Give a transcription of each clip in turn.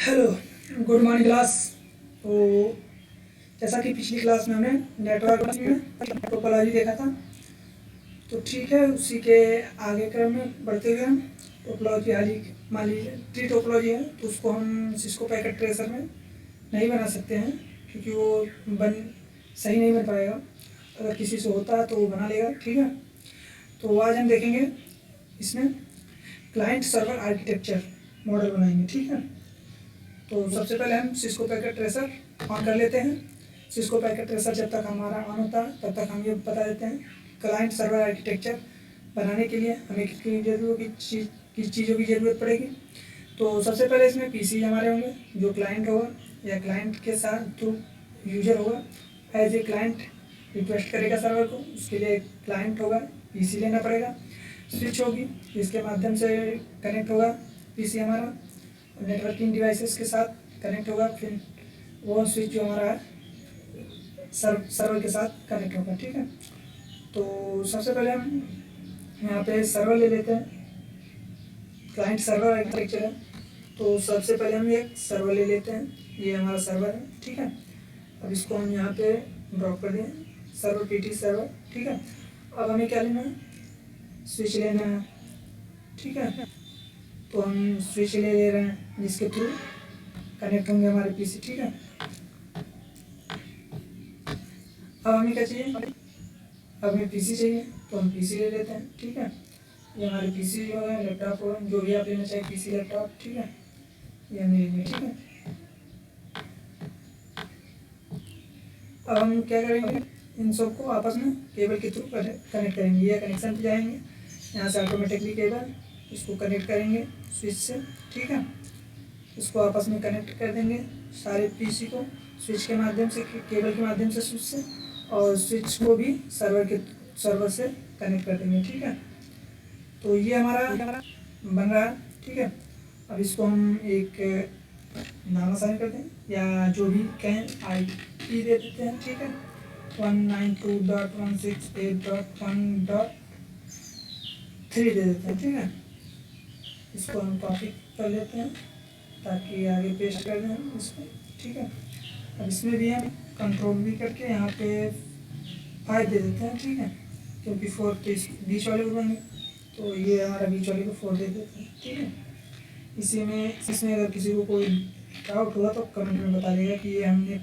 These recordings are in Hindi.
Hello, good morning class. तो जैसा कि पिछली क्लास में हमने नेटवर्क में टोपोलॉजी देखा था, तो ठीक है, उसी के आगे क्रम में बढ़ते हुए हम टोपोलॉजी हाल ही मान लीजिए ट्री टोपोलॉजी है, तो उसको हम सिस्को पैकेट ट्रेसर में नहीं बना सकते हैं क्योंकि वो बन सही नहीं बन पाएगा। अगर किसी से होता है तो वो बना लेगा, ठीक है। तो आज हम देखेंगे इसमें क्लाइंट सर्वर आर्किटेक्चर मॉडल बनाएंगे, ठीक है। तो सबसे पहले हम सिस्को पैकेट ट्रेसर ऑन कर लेते हैं। सिस्को पैकेट ट्रेसर जब तक हमारा ऑन होता है तब तक हम ये बता देते हैं क्लाइंट सर्वर आर्किटेक्चर बनाने के लिए हमें किस चीज़ों की ज़रूरत पड़ेगी। तो सबसे पहले इसमें पीसी हमारे होंगे, जो क्लाइंट होगा या क्लाइंट के साथ जो यूजर होगा एज ए क्लाइंट रिक्वेस्ट करेगा सर्वर को, उसके लिए क्लाइंट होगा, पीसी लेना पड़ेगा। स्विच होगी जिसके माध्यम से कनेक्ट होगा पीसी हमारा नेटवर्किंग डिवाइसेस के साथ कनेक्ट होगा, फिर वो स्विच जो हमारा है सर्वर के साथ कनेक्ट होगा, ठीक है। तो सबसे पहले हम यहाँ पे सर्वर ले लेते हैं, क्लाइंट सर्वर आर्किटेक्चर है। तो सबसे पहले हम एक सर्वर ले लेते हैं, ये हमारा सर्वर है, ठीक है। अब इसको हम यहाँ पे ड्रॉप कर दें, सर्वर पीटी सर्वर, ठीक है। अब हमें क्या लेना है, स्विच लेना है, ठीक है। तो हम स्विच ले रहे हैं जिसके थ्रू कनेक्ट होंगे हमारे पीसी, ठीक है। अब हमें क्या चाहिए, अब हमें पीसी चाहिए, तो हम पीसी ले लेते हैं, ठीक है। ये हमारे पीसी होगा, लैपटॉप होगा, जो भी आप लेना चाहिए, पीसी लैपटॉप, ठीक है, ये हम ले लेंगे, ठीक है। अब हम क्या करेंगे, इन सबको आपस में केबल के थ्रू कनेक्ट करेंगे। ये कनेक्शन पे जाएंगे, यहाँ से ऑटोमेटिकली केबल इसको कनेक्ट करेंगे स्विच से, ठीक है। इसको आपस में कनेक्ट कर देंगे सारे पीसी को स्विच के माध्यम से, केबल के माध्यम से स्विच से, और स्विच को भी सर्वर से कनेक्ट कर देंगे, ठीक है। तो ये हमारा बन रहा है, ठीक है। अब इसको हम एक नाम असाइन कर दें या जो भी कहें IP दे देते हैं, ठीक है। 192.168.1.3 दे देते हैं, ठीक है। इसको हम कॉपी कर लेते हैं ताकि आगे पेस्ट कर दें इसको, ठीक है। अब इसमें भी हम कंट्रोल भी करके यहाँ पे 5 दे देते हैं, ठीक है, क्योंकि 4 तो इस बीच वाले को बनेंगे, तो ये हमारा बीच वाले को 4 दे देते हैं, ठीक है। इसमें अगर किसी को कोई डाउट हुआ तो कमेंट में बता देगा कि ये हमने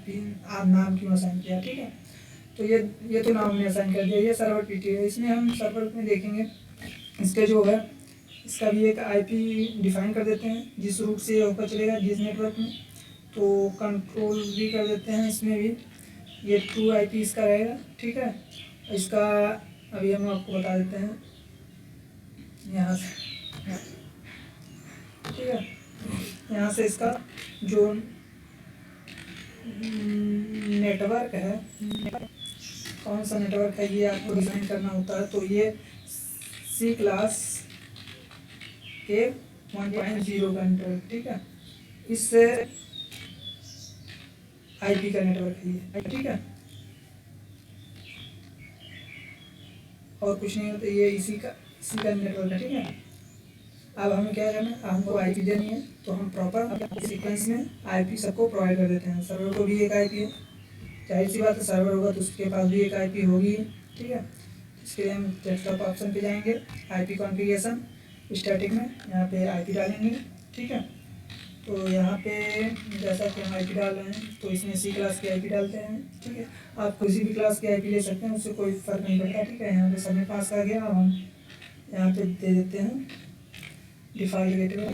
नाम क्यों असाइन किया, ठीक है। तो ये तो नाम हमने असाइन कर दिया। ये सर्वर पीटी है, इसमें हम सर्वर में देखेंगे इसके जो है इसका भी एक IP डिफाइन कर देते हैं जिस रूट से होकर चलेगा जिस नेटवर्क में। तो कंट्रोल भी कर देते हैं इसमें भी, ये ट्रू IP इसका रहेगा, ठीक है। इसका अभी हम आपको बता देते हैं यहाँ से, ठीक है। यहाँ से इसका जो नेटवर्क है, कौन सा नेटवर्क है ये आपको डिफाइन करना होता है। तो ये C क्लास के 1.0 का नेटवर्क, ठीक है। इससे IP का नेटवर्क है ये, ठीक है, और कुछ नहीं होता, ये इसी का नेटवर्क है, ठीक है। अब हमें क्या करना है, हमको IP देनी है, तो हम प्रॉपर सीक्वेंस में IP सबको प्रोवाइड कर देते हैं। सर्वर को भी एक IP है, जाहिर सी बात है, सर्वर होगा तो उसके पास भी एक IP होगी, ठीक है। इसके लिए हम डेस्कटॉप ऑप्शन पे जाएंगे, IP कॉन्फ़िगरेशन स्टैटिक में यहाँ पे IP डालेंगे, ठीक है। तो यहाँ पे जैसा कि हम IP डाल रहे हैं तो इसमें C क्लास की IP डालते हैं, ठीक है। आप किसी भी क्लास की IP ले सकते हैं, उससे कोई फ़र्क नहीं पड़ता, ठीक है। यहाँ पे सबने पास आ गया। अब हम यहाँ पे दे देते हैं डिफ़ॉल्ट गेटवे,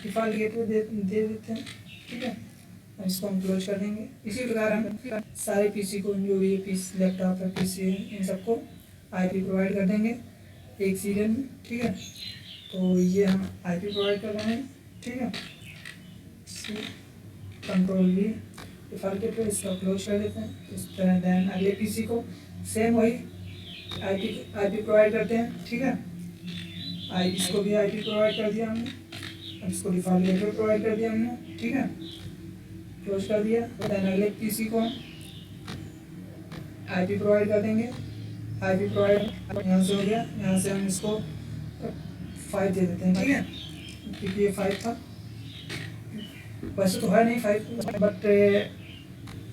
डिफ़ॉल्ट गेटवे दे देते हैं, ठीक है। अब इसको हम क्लोज कर देंगे। इसी प्रकार हम सारे पीसी को, जो भी पीसी लैपटॉप है, पीसी है, इन सबको IP प्रोवाइड कर देंगे एक सीरियल में, ठीक है। तो ये हम IP प्रोवाइड कर रहे हैं, ठीक है। कंट्रोल भी डिफ़ॉल्ट गेटवे, इसको क्लोज कर देते हैं इस तरह। देन अगले पीसी को सेम वही IP प्रोवाइड करते हैं, ठीक है। इसको भी IP प्रोवाइड कर दिया हमने, अब इसको डिफ़ॉल्ट गेटवे प्रोवाइड कर दिया हमने, ठीक है, क्लोज कर दिया। देन अगले पीसी को IP प्रोवाइड कर देंगे, IP प्रोवाइड यहाँ से हो गया। यहाँ से हम इसको 5 दे देते हैं, ठीक है, क्योंकि ये 5 था। वैसे तो है नहीं 5, बट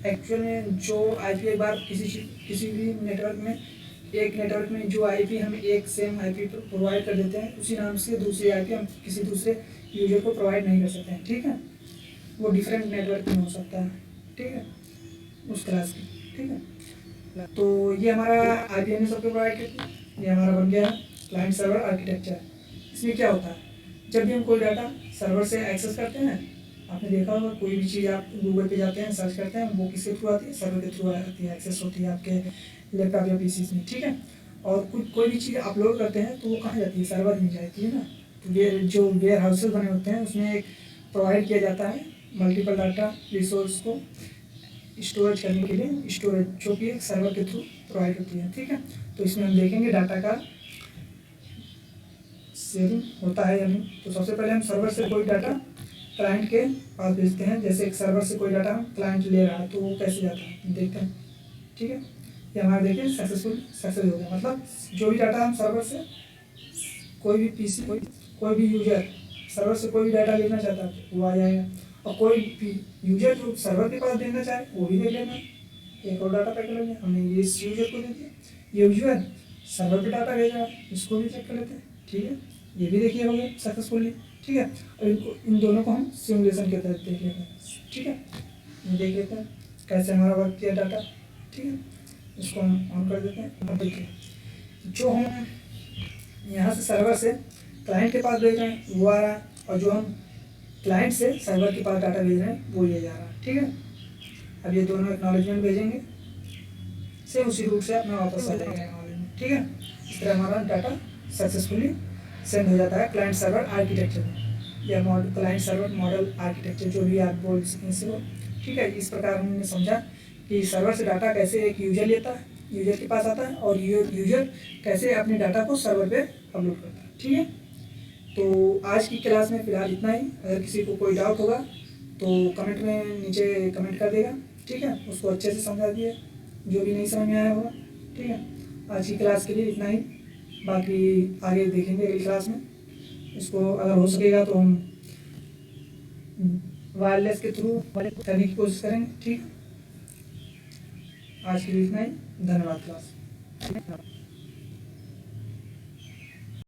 एक्चुअल में जो आईपी एक बार किसी भी नेटवर्क में जो आईपी हम एक सेम आईपी प्रोवाइड कर देते हैं, उसी नाम से दूसरी आईपी हम किसी दूसरे यूजर को प्रोवाइड नहीं कर सकते हैं, ठीक है। वो डिफरेंट नेटवर्क में हो सकता है, ठीक है, उस क्लास की, ठीक है। तो ये हमारा आईपी ने सबको प्रोवाइड करती है। ये हमारा बन गया क्लाइंट सर्वर आर्किटेक्चर। इसमें क्या होता है, जब भी हम कोई डाटा सर्वर से एक्सेस करते हैं, आपने देखा होगा कोई भी चीज़ आप गूगल पे जाते हैं, सर्च करते हैं, वो किसके थ्रू आती है, सर्वर के थ्रू आती है, एक्सेस होती है आपके लैपटॉप या पीसी में, ठीक है। और कोई भी चीज़ अपलोड करते हैं तो वो कहाँ जाती है, सर्वर में जाती है ना। तो जो वेयर हाउसेज बने होते हैं उसमें एक प्रोवाइड किया जाता है मल्टीपल डाटा रिसोर्स को स्टोरेज करने के लिए, स्टोरेज जो कि एक सर्वर के थ्रू प्रोवाइड होती है, ठीक है। तो इसमें हम देखेंगे डाटा का शेयरिंग होता है या नहीं। तो सबसे पहले हम सर्वर से कोई डाटा क्लाइंट के पास भेजते हैं। जैसे एक सर्वर से कोई डाटा क्लाइंट ले रहा है तो वो कैसे जाता है देखते हैं, ठीक है। ये हमारा देखिए सक्सेस हो गया। मतलब जो भी डाटा हम सर्वर से कोई भी पीसी कोई भी यूजर सर्वर से कोई भी डाटा लेना चाहता है वो आ जाएगा, और कोई भी यूजर जो सर्वर के पास देना चाहे वो भी देख लेना। एक और डाटा पैकेट लग गया, हमने ये इस यूजर को दे दिया, ये यूजर सर्वर पे डाटा भेजा, इसको भी चेक कर लेते हैं, ठीक है। ये भी देखिए हो गया सक्सेसफुली, ठीक है। और इन दोनों को हम सिमुलेशन के तहत देख लेते हैं, ठीक है। देख लेते हैं कैसे हमारा वर्क किया डाटा, ठीक है। इसको हम ऑन कर देते हैं। अब देखिए जो हम यहाँ से सर्वर से क्लाइंट के पास भेज रहे हैं वो आ रहा है, और जो हम क्लाइंट से सर्वर के पास डाटा भेज रहे हैं वो ये जा रहा है, ठीक है। अब ये दोनों एक्नॉलेजमेंट भेजेंगे, सेम उसी रूट से अपना वापस आ जाएगा एक्नॉलेजमेंट, ठीक है। इस तरह हमारा डाटा सक्सेसफुली सेंड हो जाता है क्लाइंट सर्वर आर्किटेक्चर में, या क्लाइंट सर्वर मॉडल आर्किटेक्चर, जो भी आप बोल सकें इसे, ठीक है। इस प्रकार हमने समझा कि सर्वर से डाटा कैसे एक यूजर लेता है, यूजर के पास आता है, और यूजर कैसे अपने डाटा को सर्वर पे अपलोड करता है, ठीक है। तो आज की क्लास में फिलहाल इतना ही। अगर किसी को कोई डाउट होगा तो कमेंट में नीचे कमेंट कर देगा, ठीक है। उसको अच्छे से समझा दिए जो भी नहीं समझ में आया होगा, ठीक है। आज की क्लास के लिए इतना ही, बाकी आगे देखेंगे अगली क्लास में। इसको अगर हो सकेगा तो हम वायरलेस के थ्रू करने की कोशिश करेंगे, ठीक है। आज के लिए इतना ही, धन्यवाद क्लास।